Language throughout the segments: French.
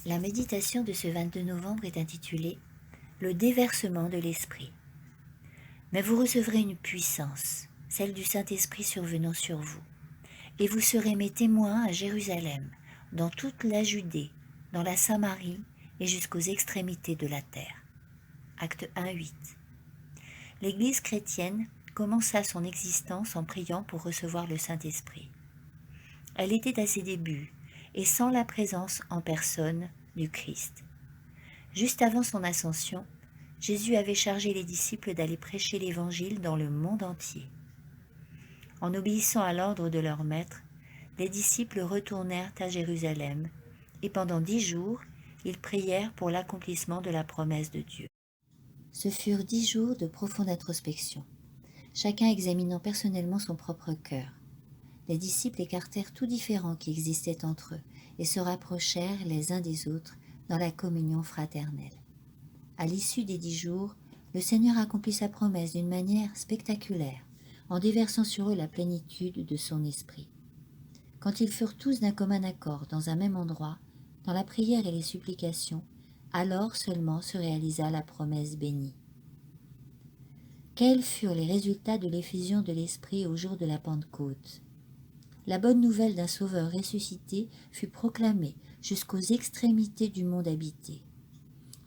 La méditation de ce 22 novembre est intitulée « Le déversement de l'Esprit ». Mais vous recevrez une puissance, celle du Saint-Esprit survenant sur vous, et vous serez mes témoins à Jérusalem, dans toute la Judée, dans la Samarie et jusqu'aux extrémités de la terre. Acte 1, 8. L'Église chrétienne commença son existence en priant pour recevoir le Saint-Esprit. Elle était à ses débuts et sans la présence en personne du Christ. Juste avant son ascension, Jésus avait chargé les disciples d'aller prêcher l'Évangile dans le monde entier. En obéissant à l'ordre de leur maître, les disciples retournèrent à Jérusalem et pendant 10 jours, ils prièrent pour l'accomplissement de la promesse de Dieu. Ce furent 10 jours de profonde introspection, chacun examinant personnellement son propre cœur. Les disciples écartèrent tout différend qui existait entre eux et se rapprochèrent les uns des autres dans la communion fraternelle. À l'issue des 10 jours, le Seigneur accomplit sa promesse d'une manière spectaculaire, en déversant sur eux la plénitude de son esprit. Quand ils furent tous d'un commun accord dans un même endroit, dans la prière et les supplications, alors seulement se réalisa la promesse bénie. Quels furent les résultats de l'effusion de l'Esprit au jour de la Pentecôte ? La bonne nouvelle d'un Sauveur ressuscité fut proclamée jusqu'aux extrémités du monde habité.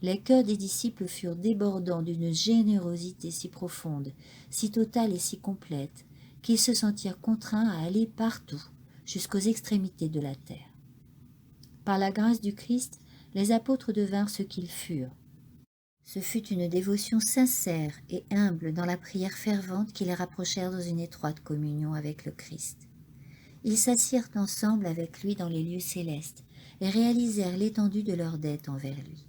Les cœurs des disciples furent débordants d'une générosité si profonde, si totale et si complète, qu'ils se sentirent contraints à aller partout, jusqu'aux extrémités de la terre. Par la grâce du Christ, les apôtres devinrent ce qu'ils furent. Ce fut une dévotion sincère et humble dans la prière fervente qui les rapprochèrent dans une étroite communion avec le Christ. Ils s'assirent ensemble avec lui dans les lieux célestes et réalisèrent l'étendue de leur dette envers lui.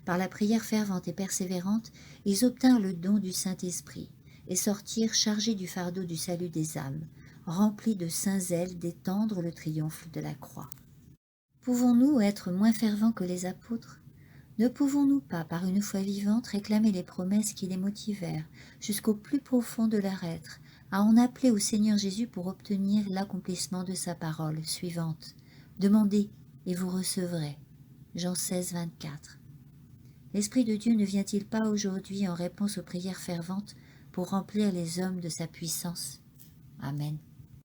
Par la prière fervente et persévérante, ils obtinrent le don du Saint-Esprit et sortirent chargés du fardeau du salut des âmes, remplis de saint zèle d'étendre le triomphe de la croix. Pouvons-nous être moins fervents que les apôtres ? Ne pouvons-nous pas, par une foi vivante, réclamer les promesses qui les motivèrent, jusqu'au plus profond de leur être, à en appeler au Seigneur Jésus pour obtenir l'accomplissement de sa parole suivante ? Demandez et vous recevrez. Jean 16, 24. L'Esprit de Dieu ne vient-il pas aujourd'hui en réponse aux prières ferventes pour remplir les hommes de sa puissance ? Amen.